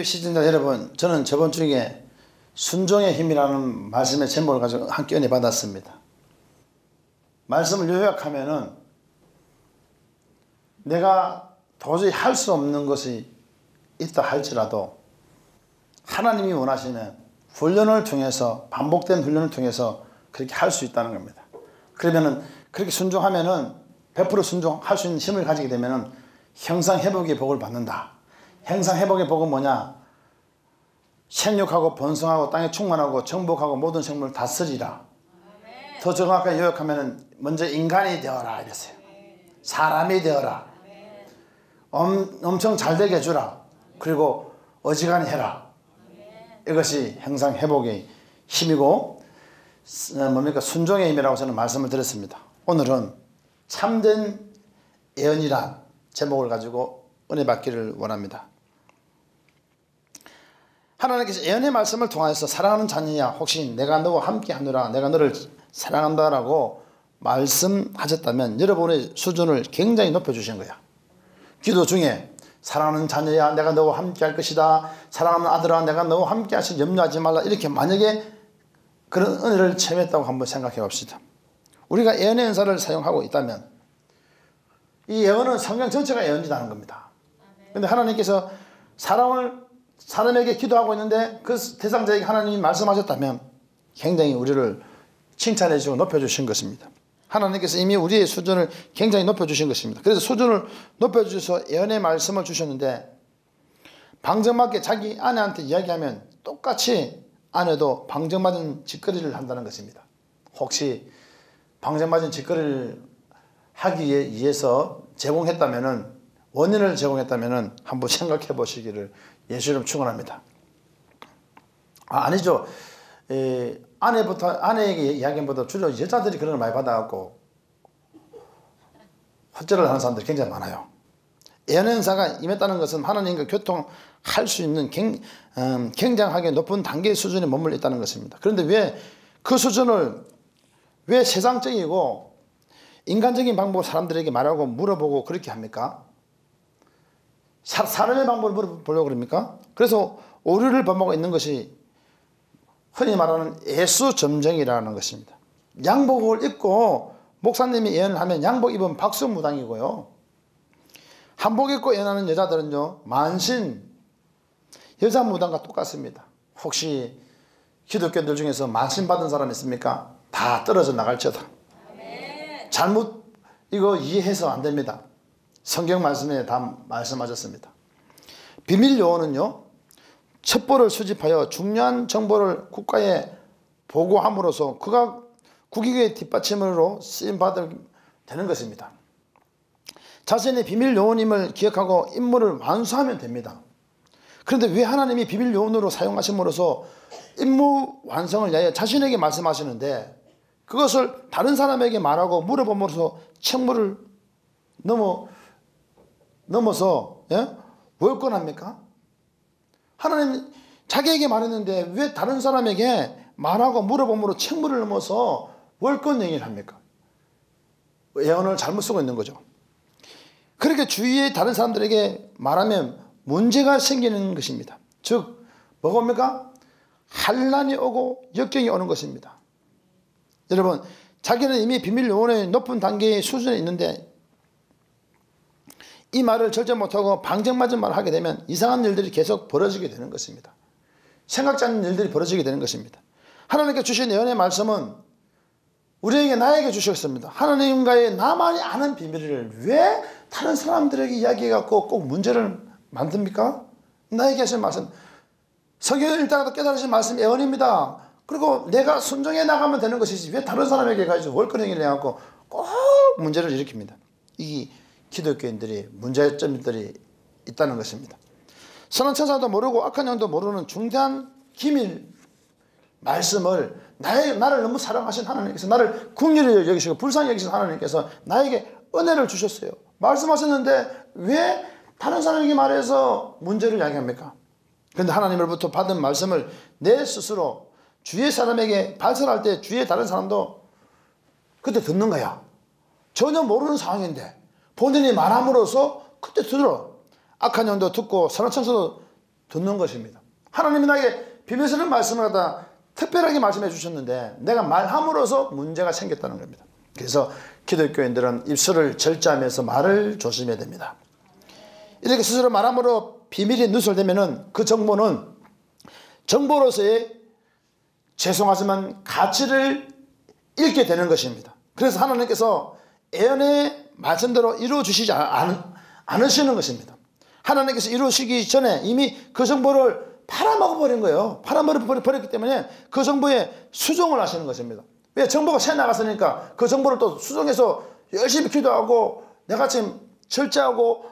TV 시청자 여러분, 저는 저번 주에 순종의 힘이라는 말씀의 제목을 가지고 함께 은혜 받았습니다. 말씀을 요약하면은 내가 도저히 할 수 없는 것이 있다 할지라도 하나님이 원하시는 훈련을 통해서, 반복된 훈련을 통해서 그렇게 할 수 있다는 겁니다. 그러면은 그렇게 순종하면은 100% 순종할 수 있는 힘을 가지게 되면은 형상회복의 복을 받는다. 형상회복의 복은 뭐냐? 생육하고 번성하고 땅에 충만하고 정복하고 모든 생물을 다스리라. 더 정확하게 요약하면은 먼저 인간이 되어라 이랬어요. 사람이 되어라. 엄청 잘 되게 해주라. 그리고 어지간히 해라. 이것이 형상회복의 힘이고 뭡니까? 순종의 힘이라고 저는 말씀을 드렸습니다. 오늘은 참된 예언이란 제목을 가지고 은혜 받기를 원합니다. 하나님께서 예언의 말씀을 통하여서 사랑하는 자녀야, 혹시 내가 너와 함께 하노라, 내가 너를 사랑한다라고 말씀하셨다면 여러분의 수준을 굉장히 높여주신 거야. 기도 중에 사랑하는 자녀야, 내가 너와 함께 할 것이다, 사랑하는 아들아, 내가 너와 함께 하시 염려하지 말라, 이렇게 만약에 그런 은혜를 체험했다고 한번 생각해 봅시다. 우리가 예언의 은사를 사용하고 있다면 이 예언은 성경 전체가 예언이라는 겁니다. 그런데 하나님께서 사람에게 기도하고 있는데 그 대상자에게 하나님이 말씀하셨다면 굉장히 우리를 칭찬해 주시고 높여주신 것입니다. 하나님께서 이미 우리의 수준을 굉장히 높여주신 것입니다. 그래서 수준을 높여주셔서 예언의 말씀을 주셨는데 방정맞게 자기 아내한테 이야기하면 똑같이 아내도 방정맞은 짓거리를 한다는 것입니다. 혹시 방정맞은 짓거리를 하기 위해서 제공했다면은, 원인을 제공했다면은 한번 생각해 보시기를 예수님 축원합니다. 아니죠. 아내에게 이야기보다 주로 여자들이 그런 걸 많이 받아갖고 헛절을 하는 사람들이 굉장히 많아요. 예언의 은사가 임했다는 것은 하나님과 교통할 수 있는 굉장하게 높은 단계의 수준에 머물러 있다는 것입니다. 그런데 왜 그 수준을 왜 세상적이고 인간적인 방법을 사람들에게 말하고 물어보고 그렇게 합니까? 사람의 방법을 물어보려고 그럽니까? 그래서 오류를 범하고 있는 것이 흔히 말하는 예수 점쟁이라는 것입니다. 양복을 입고 목사님이 예언을 하면 양복 입으면 박수무당이고요. 한복 입고 예언하는 여자들은요, 만신 여자 무당과 똑같습니다. 혹시 기독교인들 중에서 만신 받은 사람 있습니까? 다 떨어져 나갈지어다. 잘못 이거 이해해서 안 됩니다. 성경 말씀에 다 말씀하셨습니다. 비밀 요원은요, 첩보를 수집하여 중요한 정보를 국가에 보고함으로써 그가 국익의 뒷받침으로 쓰임받을 되는 것입니다. 자신의 비밀 요원임을 기억하고 임무를 완수하면 됩니다. 그런데 왜 하나님이 비밀 요원으로 사용하심으로써 임무 완성을 위하여 자신에게 말씀하시는데 그것을 다른 사람에게 말하고 물어봄으로써 책무를 넘어서 월권합니까? 하나님 자기에게 말했는데 왜 다른 사람에게 말하고 물어봄으로 책무를 넘어서 월권 얘기를 합니까? 예언을 잘못 쓰고 있는 거죠. 그렇게 주위에 다른 사람들에게 말하면 문제가 생기는 것입니다. 즉 뭐겁니까? 환난이 오고 역경이 오는 것입니다. 여러분, 자기는 이미 비밀 요원의 높은 단계의 수준에 있는데 이 말을 절제 못하고 방정맞은 말을 하게 되면 이상한 일들이 계속 벌어지게 되는 것입니다. 생각지 않는 일들이 벌어지게 되는 것입니다. 하나님께 주신 예언의 말씀은 우리에게, 나에게 주셨습니다. 하나님과의 나만이 아는 비밀을 왜 다른 사람들에게 이야기해갖고 꼭 문제를 만듭니까? 나에게 하신 말씀, 성경을 읽다가도 깨달으신 말씀 예언입니다. 그리고 내가 순종해 나가면 되는 것이지 왜 다른 사람에게 가지고 월권행위를 해갖고 꼭 문제를 일으킵니다. 이 기독교인들이 문제점들이 있다는 것입니다. 선한 천사도 모르고 악한 영도 모르는 중대한 기밀 말씀을 나를 너무 사랑하신 하나님께서, 나를 긍휼히 여기시고 불쌍히 여기신 하나님께서 나에게 은혜를 주셨어요. 말씀하셨는데 왜 다른 사람에게 말해서 문제를 야기합니까? 그런데 하나님으로부터 받은 말씀을 내 스스로 주위의 사람에게 발설할 때 주위의 다른 사람도 그때 듣는 거야. 전혀 모르는 상황인데 본인이 말함으로써 그때 들어. 악한 영도 듣고 선한 천사도 듣는 것입니다. 하나님이 나에게 비밀스러운 말씀을 갖다 특별하게 말씀해 주셨는데 내가 말함으로써 문제가 생겼다는 겁니다. 그래서 기독교인들은 입술을 절제하면서 말을 조심해야 됩니다. 이렇게 스스로 말함으로 비밀이 누설되면은 그 정보는 정보로서의 죄송하지만 가치를 잃게 되는 것입니다. 그래서 하나님께서 예언의 말씀대로 이루어 주시지 않으시는 것입니다. 하나님께서 이루시기 전에 이미 그 정보를 팔아먹어 버린 거예요. 팔아먹어 버렸기 때문에 그 정보에 수정을 하시는 것입니다. 왜? 정보가 새 나갔으니까 그 정보를 또 수정해서 열심히 기도하고 내가 지금 절제하고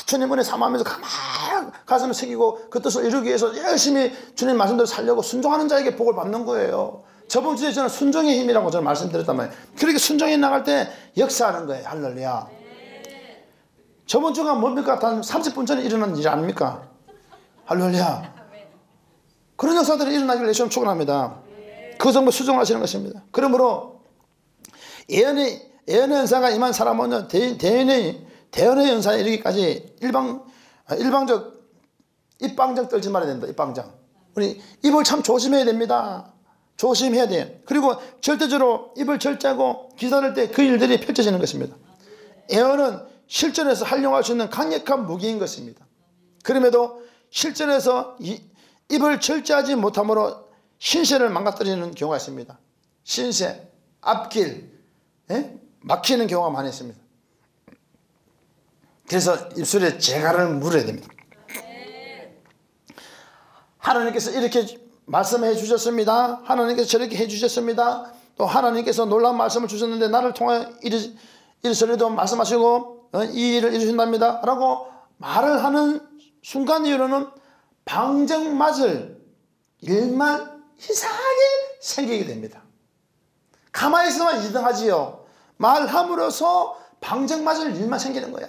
주님 은혜 사모하면서 가만히 가슴을 새기고 그 뜻을 이루기 위해서 열심히 주님 말씀대로 살려고 순종하는 자에게 복을 받는 거예요. 저번 주에 저는 순종의 힘이라고 저는 말씀드렸단 말이에요. 그렇게 순종해 나갈 때 역사하는 거예요. 할렐루야. 저번 주가 뭡니까? 단 30분 전에 일어난 일 아닙니까? 할렐루야. 그런 역사들이 일어나기를 예수님 축원합니다. 그 정보 수정하시는 것입니다. 그러므로 예언의 연사가 임한 사람은 대연의 연사에 이르기까지 입방정 떨지 말아야 된다. 입방정. 우리 입을 참 조심해야 됩니다. 조심해야 돼요. 그리고 절대적으로 입을 절제하고 기다릴 때 그 일들이 펼쳐지는 것입니다. 예언은 실전에서 활용할 수 있는 강력한 무기인 것입니다. 그럼에도 실전에서 입을 절제하지 못함으로 신세를 망가뜨리는 경우가 있습니다. 신세, 앞길, 막히는 경우가 많이 있습니다. 그래서 입술에 재갈을 물어야 됩니다. 하나님께서 이렇게 말씀해 주셨습니다. 하나님께서 저렇게 해 주셨습니다. 또 하나님께서 놀라운 말씀을 주셨는데 나를 통하여 이리저리도 말씀하시고 이 일을 이루신답니다 라고 말을 하는 순간 이후로는 방정 맞을 일만 이상하게 생기게 됩니다. 가만히 있으면 이등하지요. 말함으로써 방정 맞을 일만 생기는 거야.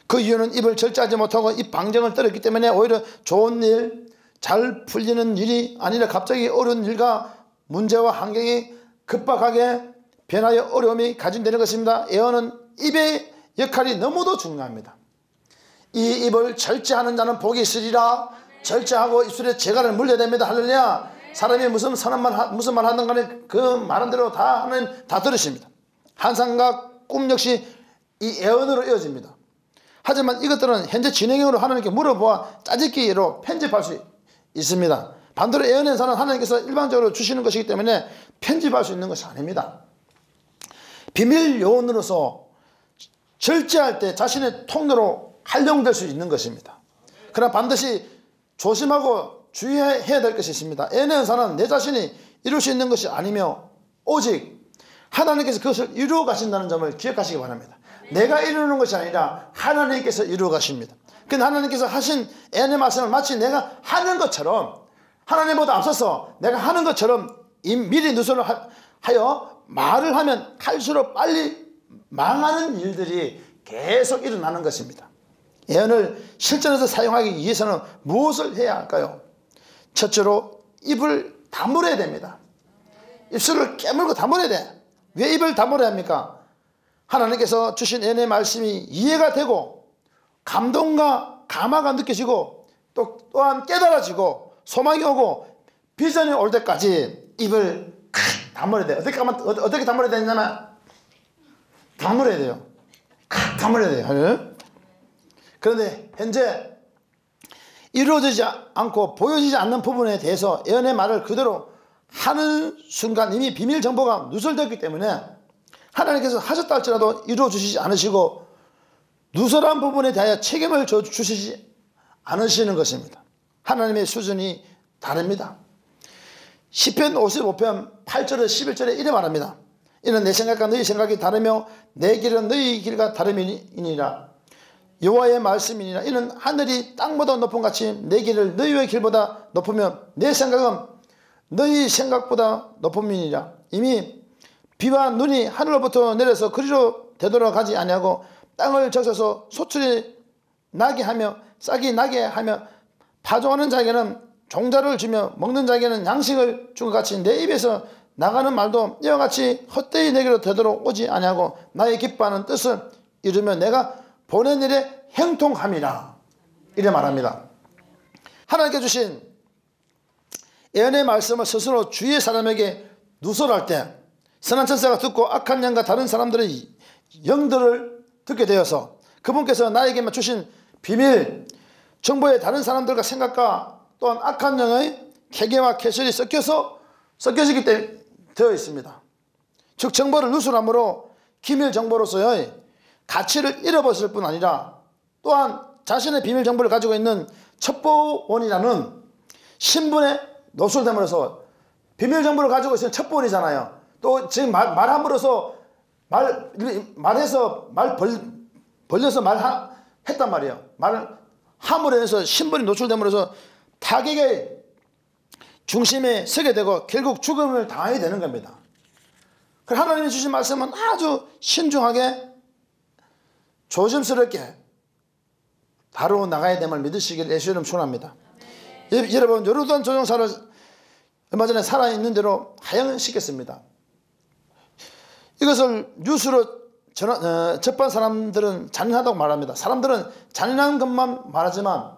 그 이유는 입을 절제하지 못하고 입 방정을 떨었기 때문에 오히려 좋은 일, 잘 풀리는 일이 아니라 갑자기 어려운 일과 문제와 환경이 급박하게 변하여 어려움이 가중되는 것입니다. 예언은 입의 역할이 너무도 중요합니다. 이 입을 절제하는 자는 복이 있으리라. 절제하고 입술에 재갈을 물려야 됩니다. 할렐루야. 사람이 무슨 말 하든 간에 그 말한 대로 다 하나님 다 들으십니다. 환상과 꿈 역시 이 예언으로 이어집니다. 하지만 이것들은 현재 진행형으로 하나님께 물어보아 짜집기로 편집할 수 있습니다. 반대로 예언의 연사는 하나님께서 일방적으로 주시는 것이기 때문에 편집할 수 있는 것이 아닙니다. 비밀 요원으로서 절제할 때 자신의 통로로 활용될 수 있는 것입니다. 그러나 반드시 조심하고 주의해야 될 것이 있습니다. 예언의 연사는 내 자신이 이룰 수 있는 것이 아니며 오직 하나님께서 그것을 이루어 가신다는 점을 기억하시기 바랍니다. 내가 이루는 것이 아니라 하나님께서 이루어 가십니다. 근데 하나님께서 하신 예언의 말씀을 마치 내가 하는 것처럼 하나님보다 앞서서 내가 하는 것처럼 미리 누설을 하여 말을 하면 할수록 빨리 망하는 일들이 계속 일어나는 것입니다. 예언을 실전에서 사용하기 위해서는 무엇을 해야 할까요? 첫째로 입을 다물어야 됩니다. 입술을 깨물고 다물어야 돼. 왜 입을 다물어야 합니까? 하나님께서 주신 예언의 말씀이 이해가 되고 감동과 감화가 느껴지고 또한 깨달아지고 소망이 오고 비전이 올 때까지 입을 다물어야 돼요. 어떻게 다물어야 되냐면 다물어야 돼요. 다물어야 돼요. 그런데 현재 이루어지지 않고 보여지지 않는 부분에 대해서 예언의 말을 그대로 하는 순간 이미 비밀 정보가 누설되었기 때문에 하나님께서 하셨다 할지라도 이루어 주시지 않으시고 누설한 부분에 대하여 책임을 주시지 않으시는 것입니다. 하나님의 수준이 다릅니다. 시편 55편 8절에 11절에 이래 말합니다. 이는 내 생각과 너희 생각이 다르며 내 길은 너희 길과 다름이니라. 여호와의 말씀이니라. 이는 하늘이 땅보다 높은 같이 내 길을 너희의 길보다 높으며 내 생각은 너희 생각보다 높음이니라. 이미 비와 눈이 하늘로부터 내려서 그리로 되돌아가지 아니하고 땅을 적셔서 소출이 나게 하며 싹이 나게 하며 파종하는 자에게는 종자를 주며 먹는 자에게는 양식을 준 것 같이 내 입에서 나가는 말도 이와 같이 헛되이 내게로 되돌아오지 아니하고 나의 기뻐하는 뜻을 이루며 내가 보낸 일에 형통함이라. 이래 말합니다. 하나님께 주신 예언의 말씀을 스스로 주위의 사람에게 누설할 때 선한 천사가 듣고 악한 영과 다른 사람들의 영들을 듣게 되어서 그분께서 나에게만 주신 비밀 정보에 다른 사람들과 생각과 또한 악한 영의 계계와 계설이 섞여지기 때문에 되어 있습니다. 즉 정보를 누설함으로 기밀 정보로서의 가치를 잃어버렸을 뿐 아니라 또한 자신의 비밀 정보를 가지고 있는 첩보원이라는 신분에 노출됨으로써 비밀 정보를 가지고 있는 첩보원이잖아요. 또 지금 말함으로써 말해서 벌려서 말했단 말이에요. 말을 함으로 해서 신분이 노출됨으로써 타격의 중심에 서게 되고 결국 죽음을 당하게 되는 겁니다. 그래서 하나님이 주신 말씀은 아주 신중하게 조심스럽게 다루어 나가야 됨을 믿으시길 예수 이름 축원합니다. 여러분 요르단 조종사를 얼마 전에 살아있는 대로 하향시켰습니다. 이것을 뉴스로 접한 사람들은 잔인하다고 말합니다. 사람들은 잔인한 것만 말하지만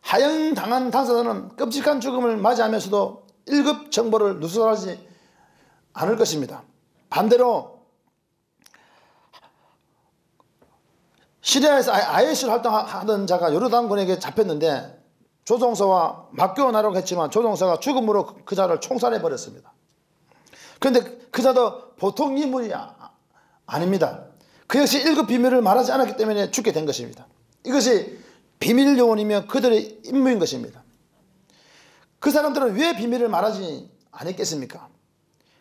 하향당한 당사자는 끔찍한 죽음을 맞이하면서도 1급 정보를 누설하지 않을 것입니다. 반대로 시리아에서 IS를 활동하던 자가 요르단군에게 잡혔는데 조종사와 맞교환하려고 했지만 조종사가 죽음으로 그 자를 총살해 버렸습니다. 그런데 그 자도 보통 인물이 아닙니다. 그 역시 1급 비밀을 말하지 않았기 때문에 죽게 된 것입니다. 이것이 비밀 요원이며 그들의 임무인 것입니다. 그 사람들은 왜 비밀을 말하지 않았겠습니까?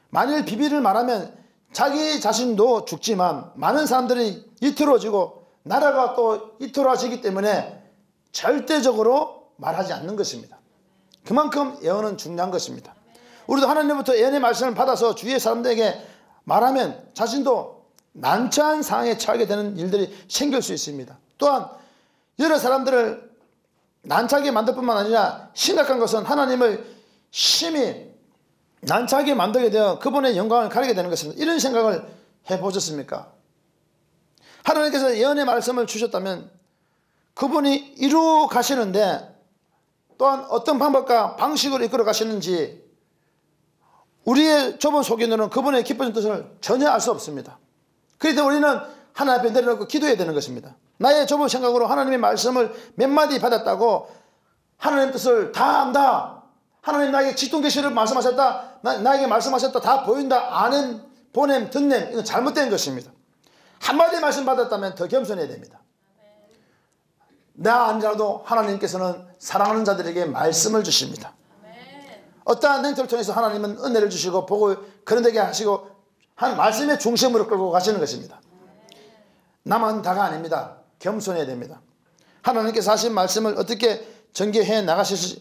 만일 비밀을 말하면 자기 자신도 죽지만 많은 사람들이 이틀어지고 나라가 또 이틀어지기 때문에 절대적으로 말하지 않는 것입니다. 그만큼 예언은 중요한 것입니다. 우리도 하나님부터 예언의 말씀을 받아서 주위의 사람들에게 말하면 자신도 난처한 상황에 처하게 되는 일들이 생길 수 있습니다. 또한 여러 사람들을 난처하게 만들 뿐만 아니라 심각한 것은 하나님을 심히 난처하게 만들게 되어 그분의 영광을 가리게 되는 것입니다. 이런 생각을 해보셨습니까? 하나님께서 예언의 말씀을 주셨다면 그분이 이루어 가시는데 또한 어떤 방법과 방식으로 이끌어 가시는지 우리의 좁은 소견으로는 그분의 기쁜 뜻을 전혀 알 수 없습니다. 그래서 우리는 하나님 앞에 내려놓고 기도해야 되는 것입니다. 나의 좁은 생각으로 하나님의 말씀을 몇 마디 받았다고 하나님의 뜻을 다 안다, 하나님 나에게 직통계시를 말씀하셨다, 나에게 말씀하셨다, 다 보인다, 아는, 보냄, 듣냄, 이건 잘못된 것입니다. 한마디 말씀 받았다면 더 겸손해야 됩니다. 나 아니라도 하나님께서는 사랑하는 자들에게 말씀을 주십니다. 어떠한 행태를 통해서 하나님은 은혜를 주시고 복을 거론되게 하시고 한 말씀의 중심으로 끌고 가시는 것입니다. 나만 다가 아닙니다. 겸손해야 됩니다. 하나님께서 하신 말씀을 어떻게 전개해 나가실 수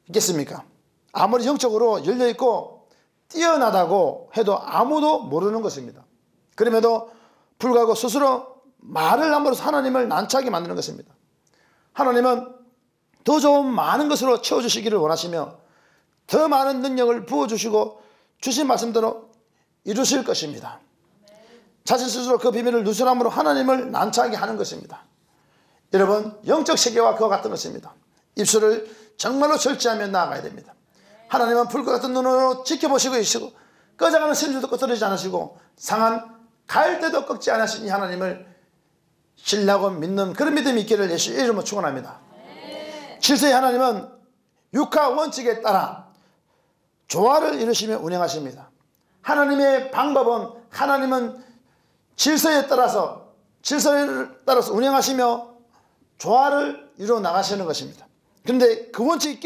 있겠습니까? 아무리 영적으로 열려있고 뛰어나다고 해도 아무도 모르는 것입니다. 그럼에도 불구하고 스스로 말을 함으로써 하나님을 난처하게 만드는 것입니다. 하나님은 더 좋은 많은 것으로 채워주시기를 원하시며 더 많은 능력을 부어주시고 주신 말씀대로 이루실 것입니다. 자신 스스로 그 비밀을 누설함으로 하나님을 난처하게 하는 것입니다. 여러분, 영적 세계와 그와 같은 것입니다. 입술을 정말로 절제하며 나아가야 됩니다. 하나님은 불과 같은 눈으로 지켜보시고 계시고 꺼져가는 심줄도 끄트리지 않으시고 상한 갈대도 꺾지 않으시니 하나님을 신뢰하고 믿는 그런 믿음이 있기를 예수 이름으로 축원합니다. 질서의 하나님은 육하 원칙에 따라 조화를 이루시며 운행하십니다. 하나님의 방법은 하나님은 질서에 따라서 운행하시며 조화를 이루어 나가시는 것입니다. 그런데 그 원칙이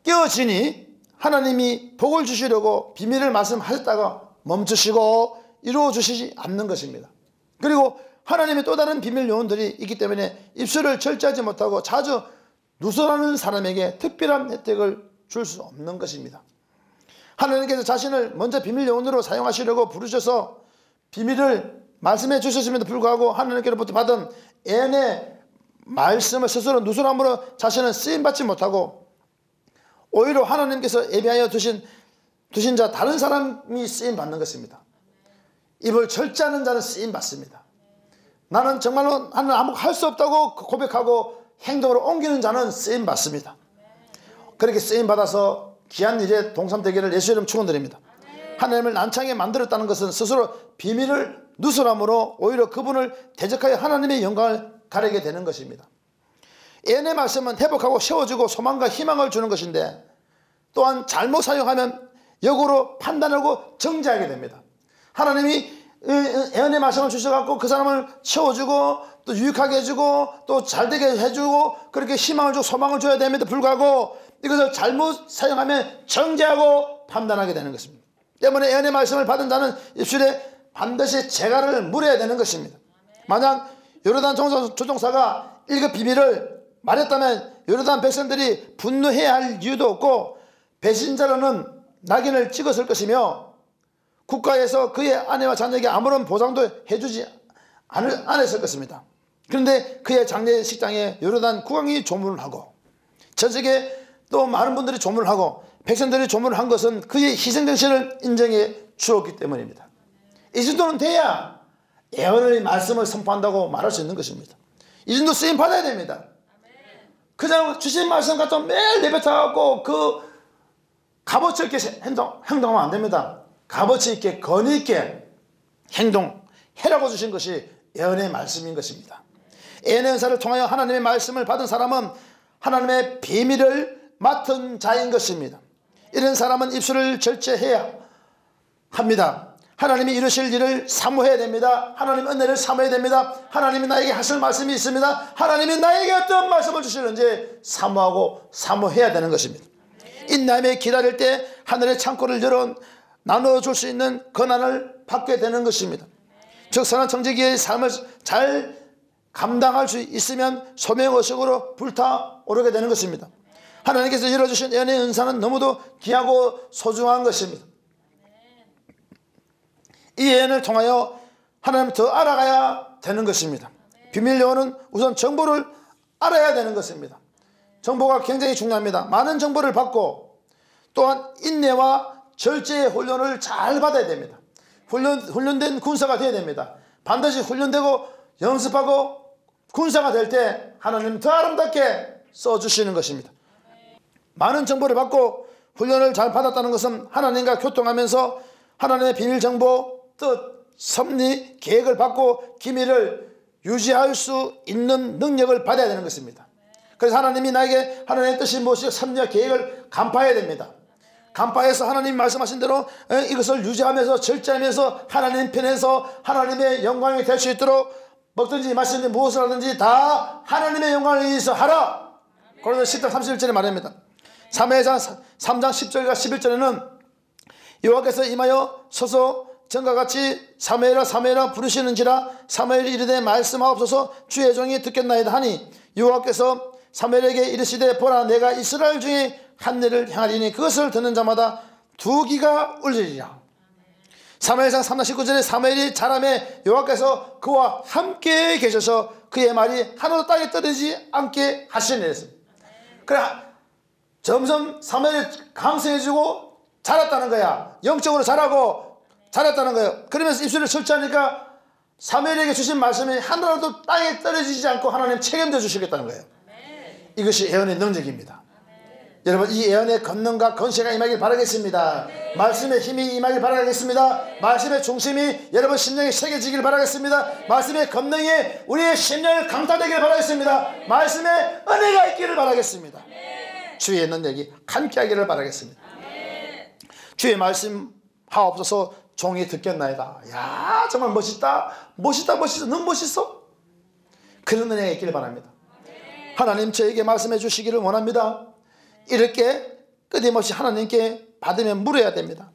깨어지니 하나님이 복을 주시려고 비밀을 말씀하셨다가 멈추시고 이루어 주시지 않는 것입니다. 그리고 하나님의 또 다른 비밀 요원들이 있기 때문에 입술을 절제하지 못하고 자주 누설하는 사람에게 특별한 혜택을 줄 수 없는 것입니다. 하나님께서 자신을 먼저 비밀 요원으로 사용하시려고 부르셔서 비밀을 말씀해 주셨음에도 불구하고 하나님께로부터 받은 예언의 말씀을 스스로 누설함으로 자신은 쓰임받지 못하고 오히려 하나님께서 예비하여 두신 자 다른 사람이 쓰임받는 것입니다. 입을 절제하는 자는 쓰임받습니다. 나는 정말로 하나님 아무것도 할 수 없다고 고백하고 행동으로 옮기는 자는 쓰임 받습니다. 그렇게 쓰임 받아서 귀한 일에 동참되기를 예수 이름 축원드립니다. 하나님을 난창하게 만들었다는 것은 스스로 비밀을 누설함으로 오히려 그분을 대적하여 하나님의 영광을 가리게 되는 것입니다. 예언의 말씀은 회복하고 세워주고 소망과 희망을 주는 것인데 또한 잘못 사용하면 역으로 판단하고 정죄하게 됩니다. 하나님이 예언의 말씀을 주셔갖고 그 사람을 채워주고 또 유익하게 해주고 또 잘되게 해주고 그렇게 희망을 주고 소망을 줘야 됩니다. 불구하고 이것을 잘못 사용하면 정죄하고 판단하게 되는 것입니다. 때문에 예언의 말씀을 받은 자는 입술에 반드시 재갈을 물어야 되는 것입니다. 만약 요르단 조종사가 1급 비밀을 말했다면 요르단 백성들이 분노해야 할 이유도 없고 배신자로는 낙인을 찍었을 것이며 국가에서 그의 아내와 자녀에게 아무런 보상도 해주지 않았을 것입니다. 그런데 그의 장례식장에 요르단 국왕이 조문을 하고 전 세계 또 많은 분들이 조문을 하고 백성들이 조문을 한 것은 그의 희생정신을 인정해 주었기 때문입니다. 이 정도는 돼야 예언의 말씀을 선포한다고 말할 수 있는 것입니다. 이 정도 쓰임 받아야 됩니다. 그냥 주신 말씀 갖다 매일 내뱉어갖고 그 값어치 있게 행동하면 안 됩니다. 값어치 있게 권위 있게 행동해라고 주신 것이 예언의 말씀인 것입니다. 예언의 은사를 통하여 하나님의 말씀을 받은 사람은 하나님의 비밀을 맡은 자인 것입니다. 이런 사람은 입술을 절제해야 합니다. 하나님이 이루실 일을 사모해야 됩니다. 하나님 은혜를 사모해야 됩니다. 하나님이 나에게 하실 말씀이 있습니다. 하나님이 나에게 어떤 말씀을 주시는지 사모하고 사모해야 되는 것입니다. 인내하며 기다릴 때 하늘의 창고를 열어 나눠줄 수 있는 권한을 받게 되는 것입니다. 즉 선한 청지기의 삶을 잘 감당할 수 있으면 소명의식으로 불타오르게 되는 것입니다. 하나님께서 이루어주신 예언의 은사는 너무도 귀하고 소중한 것입니다. 이 예언을 통하여 하나님을 더 알아가야 되는 것입니다. 비밀 요원은 우선 정보를 알아야 되는 것입니다. 정보가 굉장히 중요합니다. 많은 정보를 받고 또한 인내와 절제의 훈련을 잘 받아야 됩니다. 훈련된 군사가 되어야 됩니다. 반드시 훈련되고 연습하고 군사가 될 때 하나님 더 아름답게 써주시는 것입니다. 많은 정보를 받고 훈련을 잘 받았다는 것은 하나님과 교통하면서 하나님의 비밀 정보, 뜻, 섭리, 계획을 받고 기밀을 유지할 수 있는 능력을 받아야 되는 것입니다. 그래서 하나님이 나에게 하나님의 뜻이 무엇이고 섭리와 계획을 간파해야 됩니다. 간파해서 하나님이 말씀하신 대로 이것을 유지하면서 절제하면서 하나님 편에서 하나님의 영광이 될 수 있도록 먹든지 마시든지 무엇을 하든지 다 하나님의 영광을 위해서 하라. 고린도서 10장 31절에 말합니다. 사무엘상 3장 10절과 11절에는 여호와께서 임하여 서서 전과 같이 사무엘아 사무엘아 부르시는지라 사무엘이 이르되 말씀하옵소서 주의 종이 듣겠나이다 하니 여호와께서 사무엘에게 이르시되 보라 내가 이스라엘 중에 한 일을 행하리니 그것을 듣는 자마다 두 귀가 울리리라. 사무엘상 3장 19절에 사무엘이 자라매 여호와께서 그와 함께 계셔서 그의 말이 하나도 땅에 떨어지지 않게 하시니. 그래 점점 사무엘이 강성해지고 자랐다는 거야. 영적으로 자라고 자랐다는 거예요. 그러면서 입술을 설치하니까 사무엘에게 주신 말씀이 하나라도 땅에 떨어지지 않고 하나님 책임져 주시겠다는 거예요. 이것이 예언의 능력입니다. 여러분 이 예언의 권능과 권세가 임하길 바라겠습니다. 말씀의 힘이 임하길 바라겠습니다. 말씀의 중심이 여러분 심령에 새겨지길 바라겠습니다. 말씀의 권능이 우리의 심령을 강타되길 바라겠습니다. 말씀의 은혜가 있기를 바라겠습니다. 주의 능력이 함께하기를 바라겠습니다. 주의 말씀 하옵소서 종이 듣겠나이다. 야 정말 멋있다. 멋있다 멋있어. 너무 멋있어. 그런 은혜가 있기를 바랍니다. 하나님 저에게 말씀해 주시기를 원합니다. 이렇게 끊임없이 하나님께 받으며 물어야 됩니다.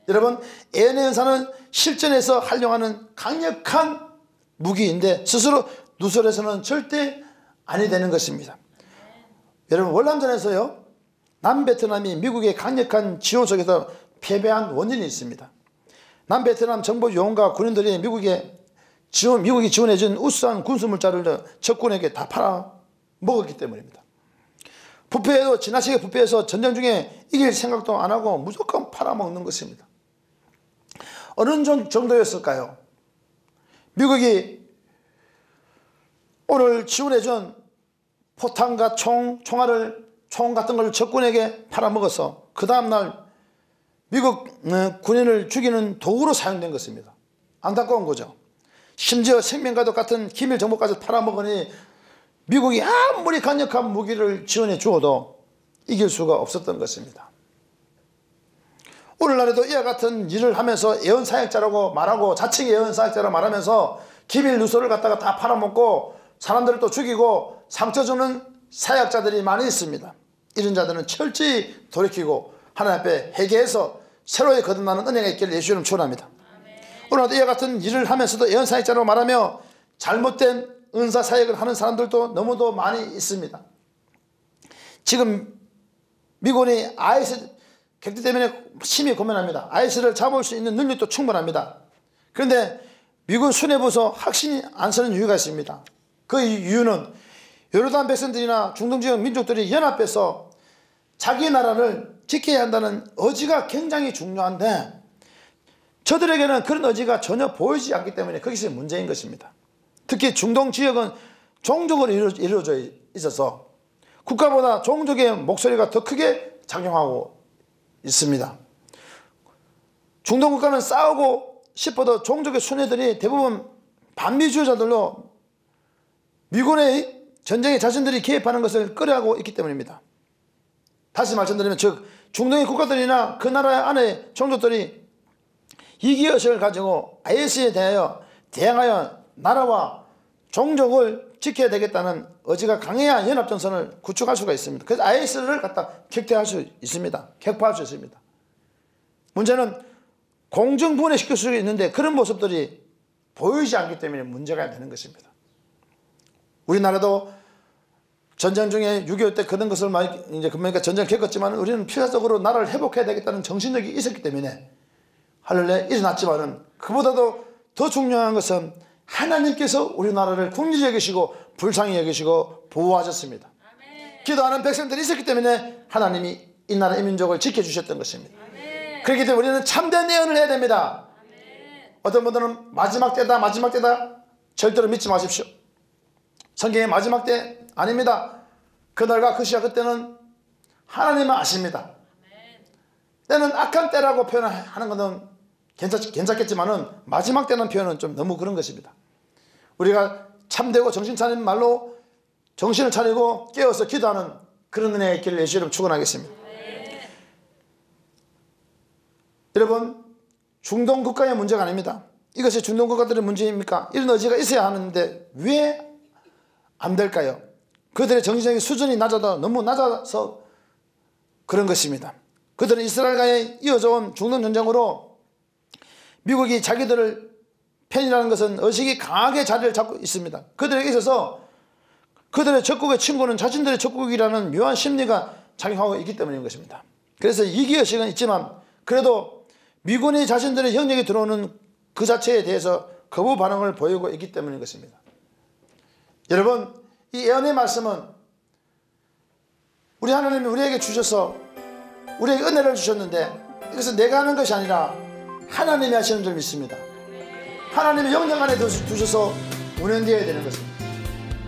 여러분 예언의 은사는 실전에서 활용하는 강력한 무기인데 스스로 누설해서는 절대 아니 되는 것입니다. 여러분 월남전에서요 남베트남이 미국의 강력한 지원 속에서 패배한 원인이 있습니다. 남베트남 정보 요원과 군인들이 미국이 지원해준 우수한 군수물자를 적군에게 다 팔아먹었기 때문입니다. 부패에도 지나치게 부패해서 전쟁 중에 이길 생각도 안 하고 무조건 팔아먹는 것입니다. 어느 정도였을까요? 미국이 오늘 지원해준 포탄과 총 같은 걸 적군에게 팔아먹어서 그 다음날 미국 군인을 죽이는 도구로 사용된 것입니다. 안타까운 거죠. 심지어 생명과도 같은 기밀 정보까지 팔아먹으니 미국이 아무리 강력한 무기를 지원해 주어도 이길 수가 없었던 것입니다. 오늘날에도 이와 같은 일을 하면서 예언사역자라고 말하고 자칭 예언사역자라고 말하면서 기밀 누설을 갖다가 다 팔아먹고 사람들을 또 죽이고 상처 주는 사역자들이 많이 있습니다. 이런 자들은 철저히 돌이키고 하나님 앞에 회개해서 새로이 거듭나는 은혜가 있기를 예수 이름으로 축원합니다. 오늘날도 이와 같은 일을 하면서도 예언사역자라고 말하며 잘못된 은사사역을 하는 사람들도 너무도 많이 있습니다. 지금 미군이 IS 객대 때문에 심히 고민합니다. IS를 잡을 수 있는 능력도 충분합니다. 그런데 미군 수뇌부에서 확신이 안 서는 이유가 있습니다. 그 이유는 요르단 백성들이나 중동지역 민족들이 연합해서 자기 나라를 지켜야 한다는 의지가 굉장히 중요한데 저들에게는 그런 의지가 전혀 보이지 않기 때문에 거기서 문제인 것입니다. 특히 중동 지역은 종족으로 이루어져 있어서 국가보다 종족의 목소리가 더 크게 작용하고 있습니다. 중동 국가는 싸우고 싶어도 종족의 순회들이 대부분 반미주의자들로 미군의 전쟁에 자신들이 개입하는 것을 꺼려하고 있기 때문입니다. 다시 말씀드리면 즉 중동의 국가들이나 그 나라 안의 종족들이 이기의식을 가지고 IS에 대항하여 나라와 종족을 지켜야 되겠다는 의지가 강해야 연합전선을 구축할 수가 있습니다. 그래서 IS를 갖다 격퇴할 수 있습니다. 격파할 수 있습니다. 문제는 공정분해시킬 수 있는데 그런 모습들이 보이지 않기 때문에 문제가 되는 것입니다. 우리나라도 전쟁 중에 6.25 때 그런 것을 많이 이제 그러니까 전쟁을 겪었지만 우리는 필사적으로 나라를 회복해야 되겠다는 정신력이 있었기 때문에 하늘에 일어났지만은 그보다도 더 중요한 것은 하나님께서 우리나라를 긍휼히 여기시고 불쌍히 여기시고 보호하셨습니다. 아멘. 기도하는 백성들이 있었기 때문에 하나님이 이 나라 이 민족을 지켜주셨던 것입니다. 아멘. 그렇기 때문에 우리는 참된 예언을 해야 됩니다. 아멘. 어떤 분들은 마지막 때다 절대로 믿지 마십시오. 성경의 마지막 때 아닙니다. 그날과 그 시각 그때는 하나님은 아십니다. 아멘. 때는 악한 때라고 표현하는 것은 괜찮겠지만은 마지막 때는 표현은 좀 너무 그런 것입니다. 우리가 참되고 정신 차리는 말로 정신을 차리고 깨어서 기도하는 그런 은혜가 있기를 예수 이름으로 축원하겠습니다. 네. 여러분 중동 국가의 문제가 아닙니다. 이것이 중동 국가들의 문제입니까? 이런 의지가 있어야 하는데 왜 안 될까요? 그들의 정신적인 수준이 너무 낮아서 그런 것입니다. 그들은 이스라엘과의 이어져 온 중동 전쟁으로 미국이 자기들을 편이라는 것은 의식이 강하게 자리를 잡고 있습니다. 그들에게 있어서 그들의 적국의 친구는 자신들의 적국이라는 묘한 심리가 작용하고 있기 때문인 것입니다. 그래서 이기의식은 있지만 그래도 미군이 자신들의 영역에 들어오는 그 자체에 대해서 거부 반응을 보이고 있기 때문인 것입니다. 여러분 이 예언의 말씀은 우리 하나님이 우리에게 주셔서 우리에게 은혜를 주셨는데 이것은 내가 하는 것이 아니라 하나님이 하시는 줄 믿습니다. 하나님이 영역 안에 두셔서 운행되어야 되는 것입니다.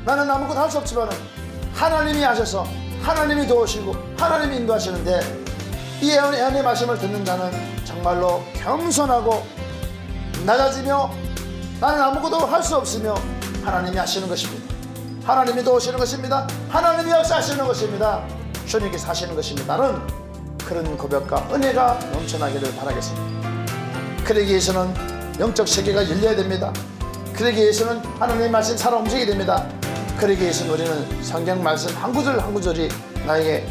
나는 아무것도 할 수 없지만 하나님이 하셔서 하나님이 도우시고 하나님이 인도하시는데 이 예언의 말씀을 듣는 자는 정말로 겸손하고 낮아지며 나는 아무것도 할 수 없으며 하나님이 하시는 것입니다. 하나님이 도우시는 것입니다. 하나님이 역사하시는 것입니다. 주님께서 하시는 것입니다는 그런 고백과 은혜가 넘쳐나기를 바라겠습니다. 그러기 위해서는 영적 세계가 열려야 됩니다. 그러기 위해서는 하나님의 말씀 살아 움직이게 됩니다. 그러기 위해서는 우리는 성경 말씀 한 구절 한 구절이 나에게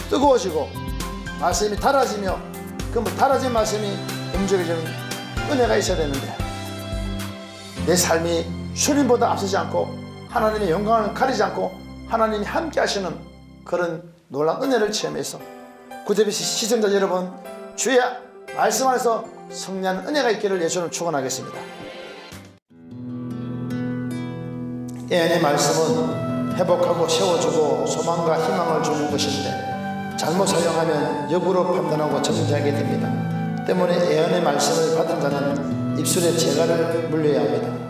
뜨거워지고 말씀이 달아지며 그 달아진 말씀이 움직여지는 은혜가 있어야 되는데 내 삶이 주님보다 앞서지 않고 하나님의 영광을 가리지 않고 하나님이 함께 하시는 그런 놀라운 은혜를 체험해서 구테비 시청자 여러분 주의 말씀 안에서 승리하는 은혜가 있기를 예수님 축원하겠습니다. 예언의 말씀은 회복하고 세워주고 소망과 희망을 주는 것인데 잘못 사용하면 역으로 판단하고 정죄하게 됩니다. 때문에 예언의 말씀을 받은 자는 입술에 재갈을 물려야 합니다.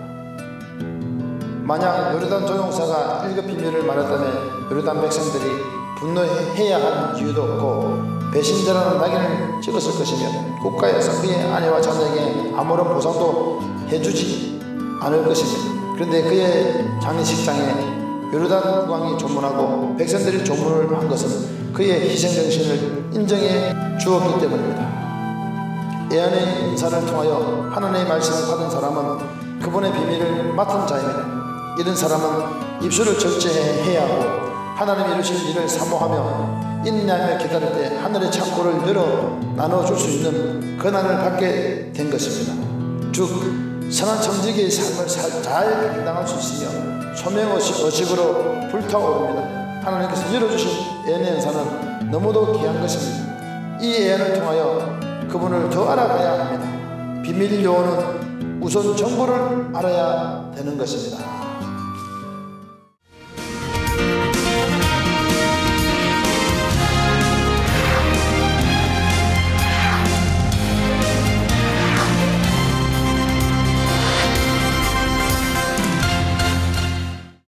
만약 요르단 조종사가 1급 비밀을 말했다면 요르단 백성들이 분노해야 할 이유도 없고 배신자라는 낙인을 찍었을 것이며 국가에서 그의 아내와 자녀에게 아무런 보상도 해주지 않을 것입니다. 그런데 그의 장례식장에 요르단 국왕이 조문하고 백성들이 조문을 한 것은 그의 희생정신을 인정해 주었기 때문입니다. 예언의 인사를 통하여 하나님의 말씀을 받은 사람은 그분의 비밀을 맡은 자입니다. 이런 사람은 입술을 절제해야 하고 하나님이 이루실 일을 사모하며 인내하며 기다릴 때 하늘의 창고를 열어 나눠줄 수 있는 권한을 받게 된 것입니다. 즉 선한 청지기의 삶을 잘 감당할 수 있으며 소명의식으로 불타오릅니다. 하나님께서 열어주신 예언의 은사는 너무도 귀한 것입니다. 이 예언을 통하여 그분을 더 알아가야 합니다. 비밀 요원은 우선 정보를 알아야 되는 것입니다.